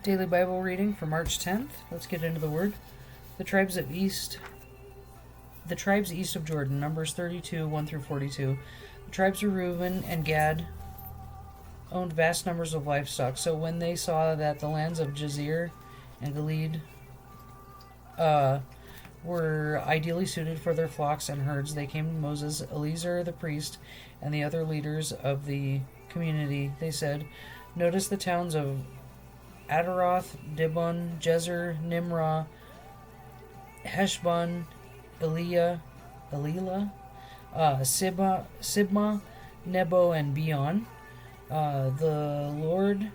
Daily Bible reading for March 10th. Let's get into the word. The tribes east of Jordan, Numbers 32, 1 through 42. The tribes of Reuben and Gad owned vast numbers of livestock. So when they saw that the lands of Jazer and Gilead were ideally suited for their flocks and herds, they came to Moses, Eleazar the priest, and the other leaders of the community. They said, "Notice the towns of Adaroth, Dibon, Jezer, Nimrah, Heshbon, Elilah, Sibma, Nebo, and Beon. The Lord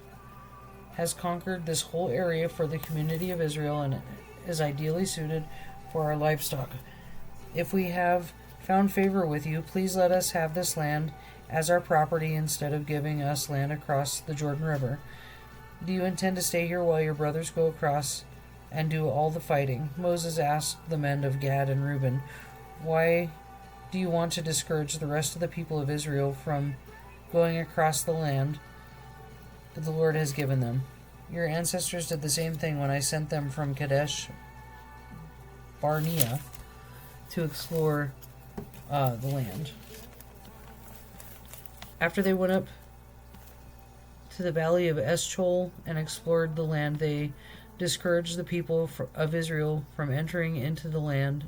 has conquered this whole area for the community of Israel and is ideally suited for our livestock. If we have found favor with you, please let us have this land as our property instead of giving us land across the Jordan River. Do you intend to stay here while your brothers go across and do all the fighting?" Moses asked the men of Gad and Reuben, "Why do you want to discourage the rest of the people of Israel from going across the land that the Lord has given them? Your ancestors did the same thing when I sent them from Kadesh Barnea to explore the land." After they went up to the valley of Eschol and explored the land, they discouraged the people of Israel from entering the land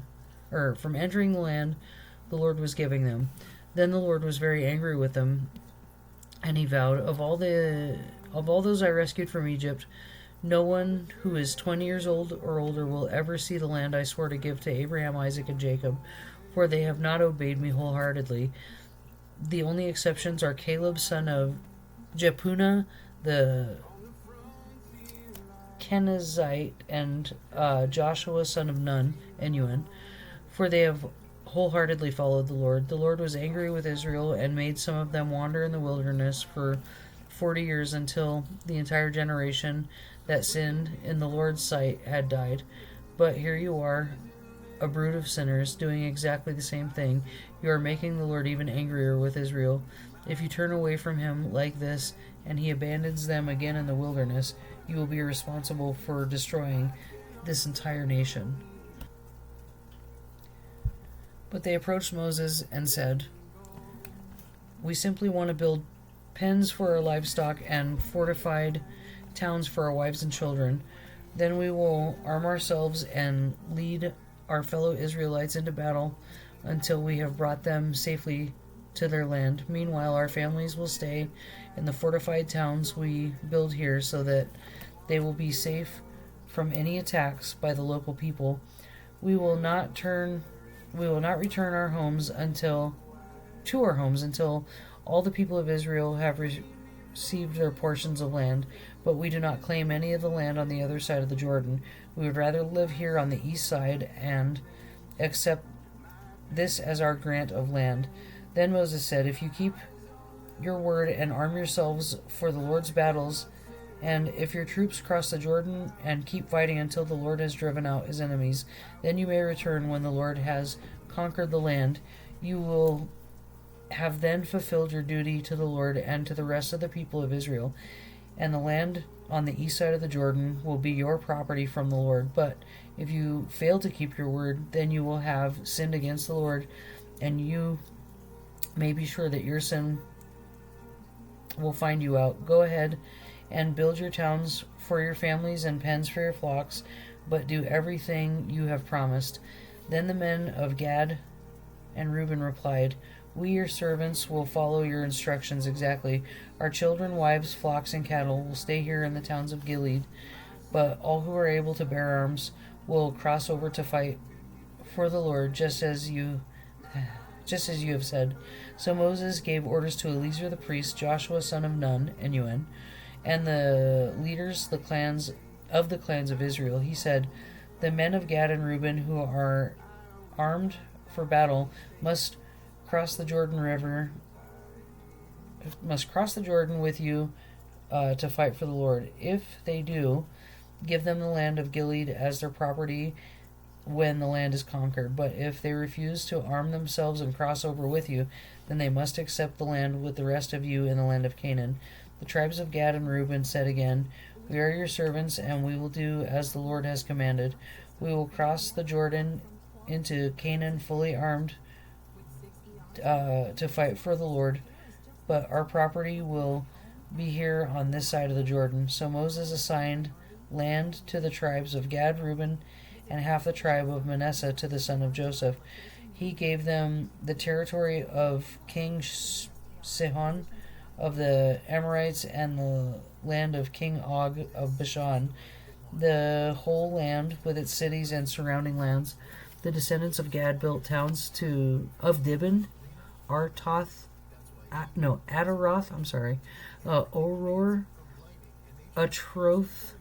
the Lord was giving them. Then the Lord was very angry with them, and he vowed, of all those I rescued from Egypt, no one who is 20 years old or older will ever see the land I swore to give to Abraham, Isaac, and Jacob, for they have not obeyed me wholeheartedly. The only exceptions are Caleb, son of Jephunneh, the Kenizzite, and Joshua, son of Nun, Enuan, for they have wholeheartedly followed the Lord. The Lord was angry with Israel and made some of them wander in the wilderness for 40 years until the entire generation that sinned in the Lord's sight had died. But here you are, a brood of sinners, doing exactly the same thing. You are making the Lord even angrier with Israel. If you turn away from him like this, and he abandons them again in the wilderness, you will be responsible for destroying this entire nation." But they approached Moses and said, "We simply want to build pens for our livestock and fortified towns for our wives and children. Then we will arm ourselves and lead our fellow Israelites into battle until we have brought them safely to their land. Meanwhile, our families will stay in the fortified towns we build here so that they will be safe from any attacks by the local people. We will not return our homes until all the people of Israel have received their portions of land, but we do not claim any of the land on the other side of the Jordan. We would rather live here on the east side and accept this as our grant of land." Then Moses said, "If you keep your word and arm yourselves for the Lord's battles, and if your troops cross the Jordan and keep fighting until the Lord has driven out his enemies, then you may return when the Lord has conquered the land. You will have then fulfilled your duty to the Lord and to the rest of the people of Israel, and the land on the east side of the Jordan will be your property from the Lord. But if you fail to keep your word, then you will have sinned against the Lord, and you may be sure that your sin will find you out. Go ahead and build your towns for your families and pens for your flocks, but do everything you have promised." Then the men of Gad and Reuben replied, "We, your servants, will follow your instructions exactly. Our children, wives, flocks, and cattle will stay here in the towns of Gilead, but all who are able to bear arms will cross over to fight for the Lord, just as you have said." So Moses gave orders to Eleazar the priest, Joshua son of Nun, Enuan, and the leaders the clans of Israel. He said, "The men of Gad and Reuben who are armed for battle must cross the Jordan with you to fight for the Lord. If they do, give them the land of Gilead as their property when the land is conquered. But if they refuse to arm themselves and cross over with you, then they must accept the land with the rest of you in the land of Canaan." The tribes of Gad and Reuben said again, We are your servants, and we will do as the Lord has commanded. We will cross the Jordan into Canaan fully armed to fight for the Lord, but our property will be here on this side of the Jordan." So Moses assigned land to the tribes of Gad, Reuben, and half the tribe of Manasseh to the son of Joseph. He gave them the territory of King Sihon of the Amorites and the land of King Og of Bashan, the whole land with its cities and surrounding lands. The descendants of Gad built towns of Dibon, Ataroth, Oror, Atroth,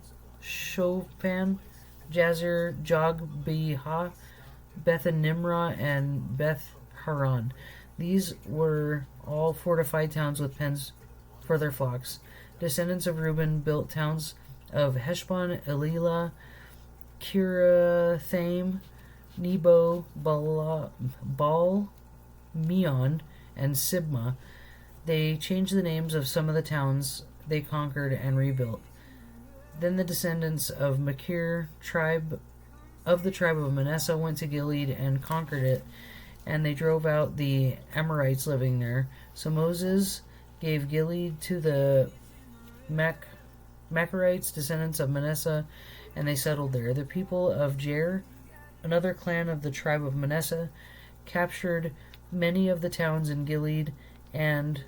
Shofan, Jazer, Jogbeha, Beth-Nimrah, and Beth-Haran. These were all fortified towns with pens for their flocks. Descendants of Reuben built towns of Heshbon, Elilah, Kirathaim, Nebo, Baal, Meon, and Sibmah. They changed the names of some of the towns they conquered and rebuilt. Then the descendants of Machir, the tribe of Manasseh, went to Gilead and conquered it, and they drove out the Amorites living there. So Moses gave Gilead to the Machirites, descendants of Manasseh, and they settled there. The people of Jair, another clan of the tribe of Manasseh, captured many of the towns in Gilead and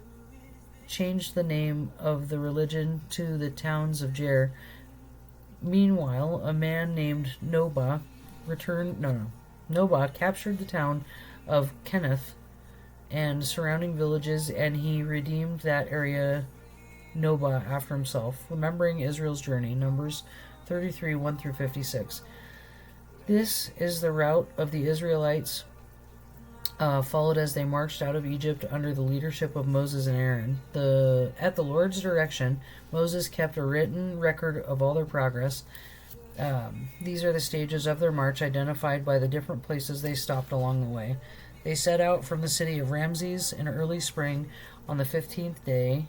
changed the name of the religion to the towns of Jair. Meanwhile, a man named Nobah captured the town of Kenneth and surrounding villages, and he redeemed that area Nobah after himself, remembering Israel's journey. Numbers 33, 1 through 56. This is the route of the Israelites followed as they marched out of Egypt under the leadership of Moses and Aaron. At the Lord's direction, Moses kept a written record of all their progress. These are the stages of their march, identified by the different places they stopped along the way. They set out from the city of Ramses in early spring on the 15th day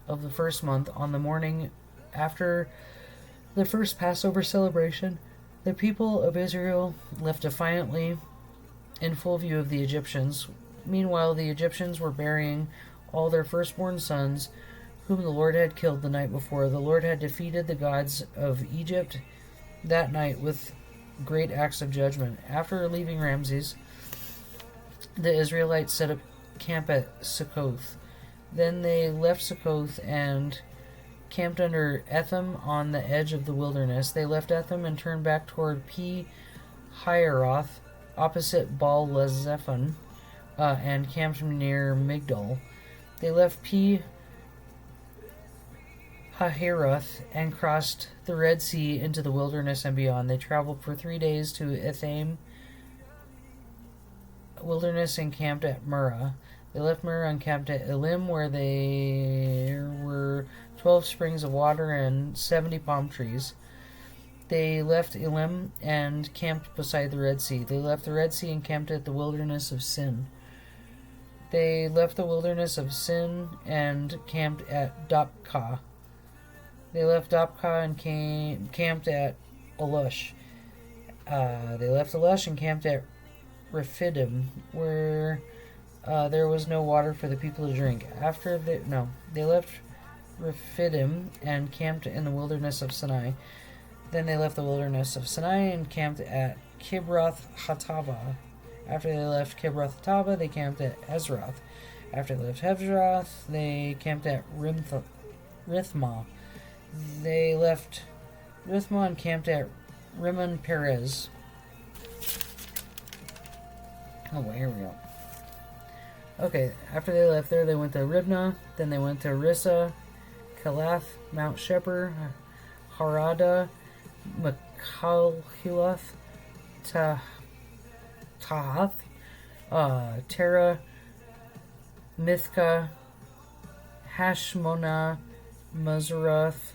of the first month. On the morning after the first Passover celebration, the people of Israel left defiantly in full view of the Egyptians. Meanwhile, the Egyptians were burying all their firstborn sons, whom the Lord had killed the night before. The Lord had defeated the gods of Egypt that night with great acts of judgment. After leaving Ramses, the Israelites set up camp at Succoth. Then they left Succoth and camped under Etham on the edge of the wilderness. They left Etham and turned back toward Pi-Hahiroth, opposite Baal-Zephon, and camped near Migdol. They left Pi-Hahiroth and crossed the Red Sea into the wilderness and beyond. They traveled for 3 days to Etham wilderness and camped at Murrah. They left Murrah and camped at Elim, where there were 12 springs of water and 70 palm trees. They left Elim and camped beside the Red Sea. They left the Red Sea and camped at the wilderness of Sin. They left the wilderness of Sin and camped at Dopka. They left Dopka and camped at Alush. They left Alush and camped at Rephidim, where there was no water for the people to drink. They left Rephidim and camped in the wilderness of Sinai. Then they left the wilderness of Sinai and camped at Kibroth Hattava. After they left Kibroth Hattava, they camped at Ezroth. After they left Ezroth, they camped at Rithmah. They left Rithmah and camped at Rimmon Perez. Here we go. Okay, after they left there, they went to Ribnah. Then they went to Rissa, Kalath, Mount Sheper, Harada, Michalhiloth, Tahath, Terah, Mithka, Hashmonah, Mazarath,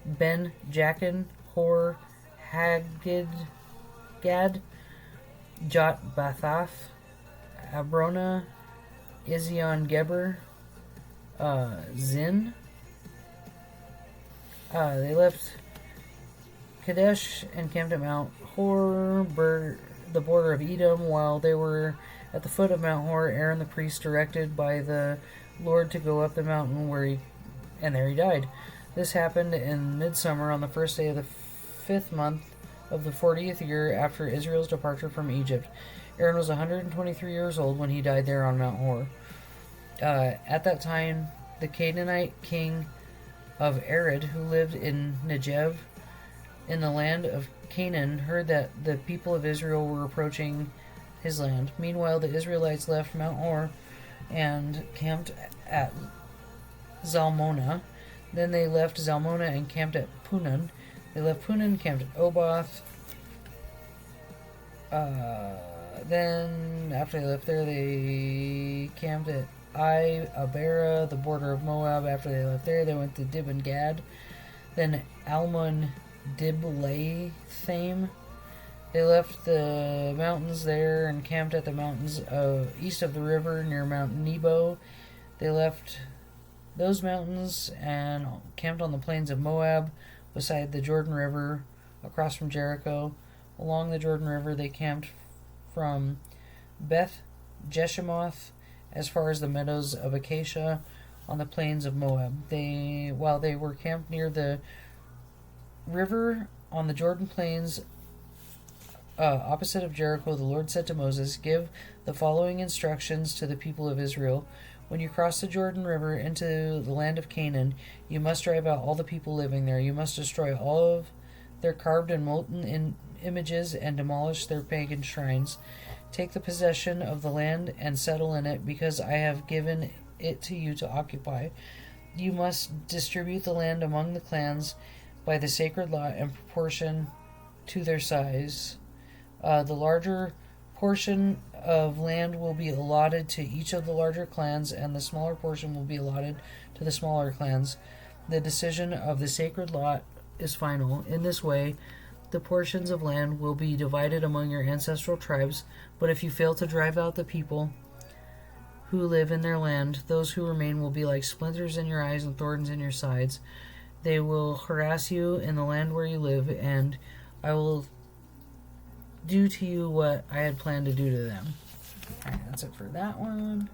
Ben Jachin, Hor, Gad, Jot Bathath, Abrona, Izion Geber, Zin, They left Kadesh and camped at Mount Hor, the border of Edom. While they were at the foot of Mount Hor, Aaron the priest, directed by the Lord to go up the mountain and there he died. This happened in midsummer on the first day of the 5th month of the 40th year after Israel's departure from Egypt. Aaron was 123 years old when he died there on Mount Hor. At that time, the Canaanite king of Arad, who lived in Negev, in the land of Canaan, heard that the people of Israel were approaching his land. Meanwhile, the Israelites left Mount Hor and camped at Zalmonah. Then they left Zalmonah and camped at Punan. They left Punan and camped at Oboth. Then, after they left there, they camped at Abera, the border of Moab. After they left there, they went to Dibon Gad. Then Almon Diblathaim. They left the mountains there and camped at the mountains east of the river near Mount Nebo. They left those mountains and camped on the plains of Moab beside the Jordan River across from Jericho. Along the Jordan River, they camped from Beth Jeshimoth as far as the meadows of Acacia on the plains of Moab. While they were camped near the river on the Jordan plains opposite of Jericho, the Lord said to Moses, "Give the following instructions to the people of Israel. When you cross the Jordan River into the land of Canaan, you must drive out all the people living there. You must destroy all of their carved and molten images and demolish their pagan shrines. Take the possession of the land and settle in it, because I have given it to you to occupy. You must distribute the land among the clans by the sacred lot in proportion to their size. The larger portion of land will be allotted to each of the larger clans, and the smaller portion will be allotted to the smaller clans. The decision of the sacred lot is final. In this way, the portions of land will be divided among your ancestral tribes, but if you fail to drive out the people who live in their land, those who remain will be like splinters in your eyes and thorns in your sides. They will harass you in the land where you live, and I will do to you what I had planned to do to them." Alright, that's it for that one.